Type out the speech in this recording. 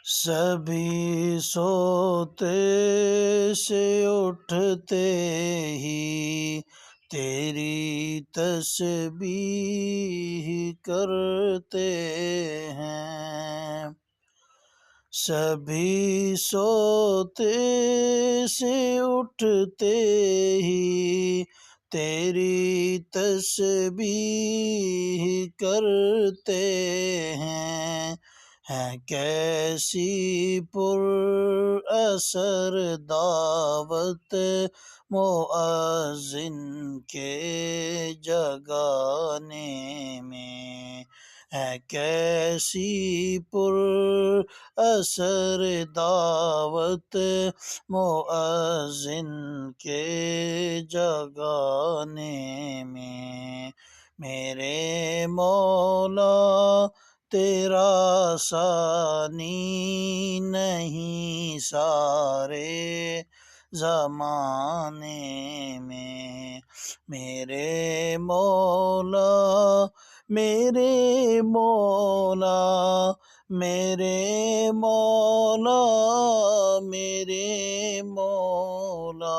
سبھی سوتے سے اٹھتے ہی تیری تسبیح کرتے ہیں، سبھی سوتے سے اٹھتے ہی تیری تسبیح کرتے ہیں، کیسی پر اثر دعوت مؤذن کے جگانے میں، کیسی پر اثر دعوت مؤذن کے جگانے میں، میرے مولا تیرا ثانی نہیں سارے زمانے میں، میرے مولا میرے مولا میرے مولا میرے مولا